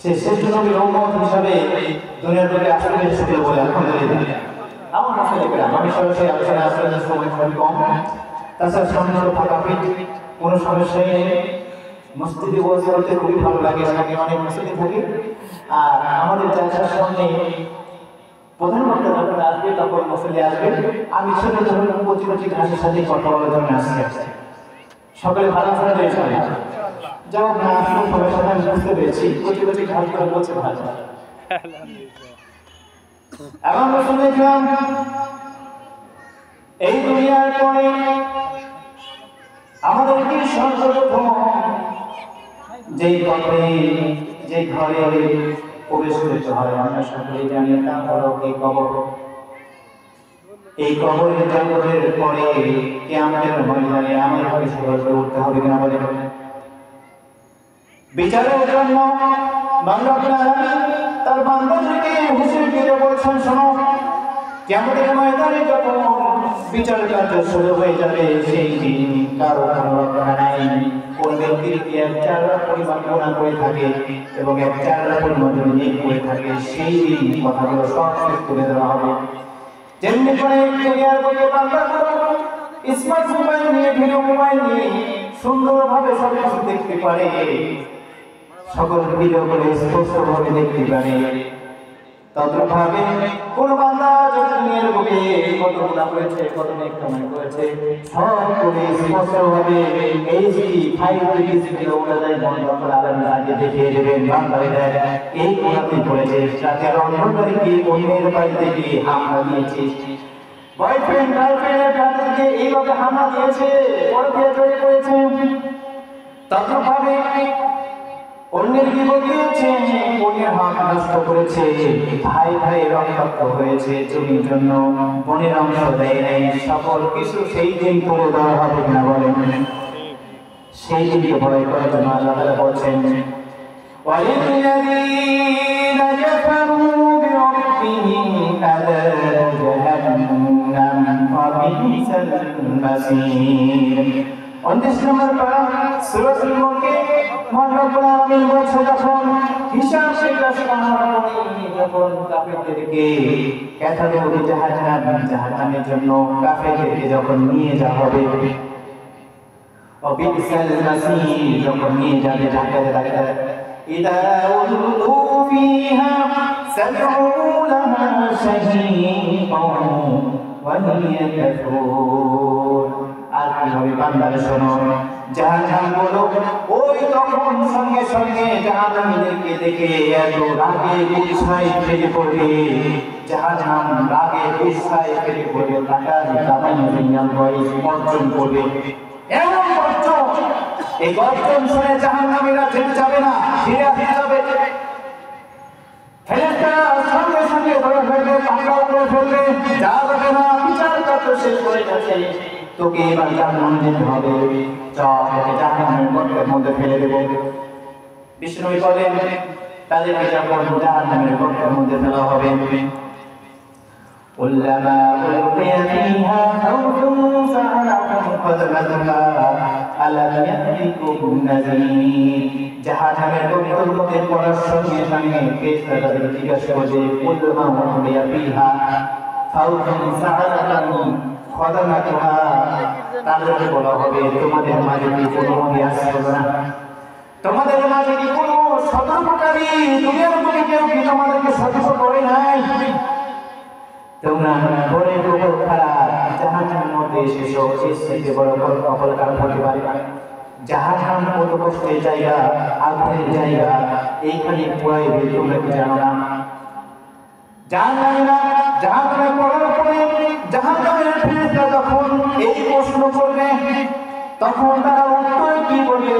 সেই শ্রেষ্ঠ নবীর উম্মত হিসাবে দুনিয়ার প্রতি আসলে এসেছিল বলে আলহামদুলিল্লাহ। আমার মুসলিমরা আমি সরাসরি আলোচনা আপনাদের সময় খুবই কম, তাছাড়া সামনে ফাঁকা পিঠ, কোনো সমস্যাই নেই। মসজিদে ওয়াজ করতে খুবই ভালো লাগে, সামনে অনেক মসজিদে থাকি। আর আমাদের জালসার সামনে প্রধান বক্তা যখন আসবে তখন মসজিদে আসবে, আমি ছোট ছোট কচি কচি ঘাসের সাথে কথা বলার জন্য আসছি। সকালে ভালো আছেন তো সবাই? জবাব না আসলে সবার সাথে আমি বুঝতে পেরেছি কচি কচি ঘাসগুলো বলছে ভালো। এবং শুনেছিলাম এই দুনিয়ার পরে আমাদেরকে সর্বপ্রথম যেই পথে যে ঘরে প্রবেশ করতে হয় আমরা সকলেই জানি, তা হলো এই কবর। এই কবরের জগতের পরে কিয়ামতের ময়দানে আমাদেরকে সবাইকে উঠতে হবে কিনা বলেন? বিচারের জন্য বান্দা তার বান্দাদেরকে হুঁশিয়ারি দিয়ে বলছেন, শোনো, কিয়ামতের ময়দানে যখন বিচার কার্য শুরু হয়ে যাবে সেই দিন কারো কোনো রক্ষা নাই। কোন ব্যক্তির কি এক চারা পরিমাণ গুনাহ করে থাকে এবং এক চারা পরিমাণ নেক করে থাকে, সেই দিন কথাগুলো সব শেষ করে দেওয়া হবে। যেমনি করে দুনিয়ার বুকে বান্দাগুলো স্মার্ট মোবাইল নিয়ে, ভিডিও মোবাইল নিয়ে সুন্দরভাবে সব কিছু দেখতে পারে, সকল ভিডিও করে স্পষ্টভাবে দেখতে পারে, তদ্রুপভাবে কোন বান্দা যখন দুনিয়ার বুকে কত গুনাহ করেছে, কত নেক কামাই করেছে, সবগুলো স্পষ্টভাবে এইচডি 5G ভিডিও ওটাই বন্ধ করে আলাদা আগে দেখিয়ে দেবেন। বান্দারে দেখ এই গুনাহটি করেছে, রাতের অন্ধকারে কি অন্যের বাড়িতে গিয়ে হামলা দিয়েছে, বয়ফ্রেন্ড গার্লফ্রেন্ডের কাছে এইভাবে হামলা দিয়েছে, পরকীয়া তৈরি করেছে, তদ্রুপভাবে অন্যের বিপদ দিয়েছে, অন্যের হক নষ্ট করেছে, ভাই ভাই রক্তাক্ত হয়েছে, জমির জন্য বনের অংশ দেয় নাই, সকল কিছু সেই দিন করে দেওয়া হবে না বলেন? সেই দিনকে ভয় করার জন্য আল্লাহ তাআলা বলছেন, ওয়ালিল্লাযীনা কাফারু বিরাব্বিহিম আযাবু জাহান্নাম ওয়া বি'সাল মাসীর। 29 নম্বর পারা সূরাতুল মুলকে মহান রব্বুল আলামিন বলছে, যখন হিসাব নিকাশ করার পরে যখন কাফেরদেরকে ক্যাথালুগ জাহান্নামের জন্য কাফেরদেরকে যখন নিয়ে যাওয়া হবে, বি'সাল মাসীর যখন নিয়ে যাবে ঢাকায় ইদা উলকু ফিহা সামিউ লাহা শাহীকান ওয়া হিয়া তাফুর। আর কি হবে বান্দারা শোনো, জাহান্নাম বলো ওই তখন সঙ্গে সঙ্গে জাহান্নামীদেরকে দেখে এত রাগে গুছায় ফেলে পড়বে, জাহান্নাম রাগে গুছায় ফেলে পড়বে, টাকার কামাই দুনিয়ার বয়স অর্জন করবে। এমন গর্জন, এই গর্জন শুনে জাহান্নামীরা যেতে যাবে না, ফিরে আসতে যাবে। ফেরেশতারা সঙ্গে সঙ্গে ধরে ফেলবে, পাকড়াও করে ফেলবে, যা যাবে না, বিচার কার্য শেষ হয়ে গেছে, তোকে এবার জাহান্নামে যেতে হবে, চল তোকে জাহান্নামের গর্তের মধ্যে ফেলে দেব। বিষ্ণু বলেন, তাদেরকে যখন জাহান্নামের গর্তের মধ্যে ফেলা হবে, কুল্লামা উলকিয়া ফিহা ফাওজুন সাআলাহুম খাযনাতুহা আলাম ইয়াতিকুম নাযীর। জাহান্নামের গর্তের মধ্যে পড়ার সঙ্গে সঙ্গে ফেরেশতারা জিজ্ঞাসা করবে, কুল্লামা উলকিয়া ফিহা ফাওজুন সাআলাহুম খাযনাতুহা, তাদেরকে বলা হবে, তোমাদের মাঝে কি কোনো নবী আসছে না? তোমাদের মাঝে কি কোনো সতর্ককারী দুনিয়ার বুকে কেউ কি তোমাদেরকে সতর্ক করে নাই? তোমরা বড় বড় খারাপ জাহান্নামের মধ্যে এসেছো, এর থেকে বড় বড় কপাল কার হতে পারে? জাহান্নাম কত কষ্টের জায়গা, আগুনের জায়গা, এইখানে পুরাইবে তোমরা কি জানো না? জাহান্নামে পড়ার পরে জাহান্নামের ফেরেশতা যখন এই প্রশ্ন করবে, তখন তারা উত্তর কি বলবে?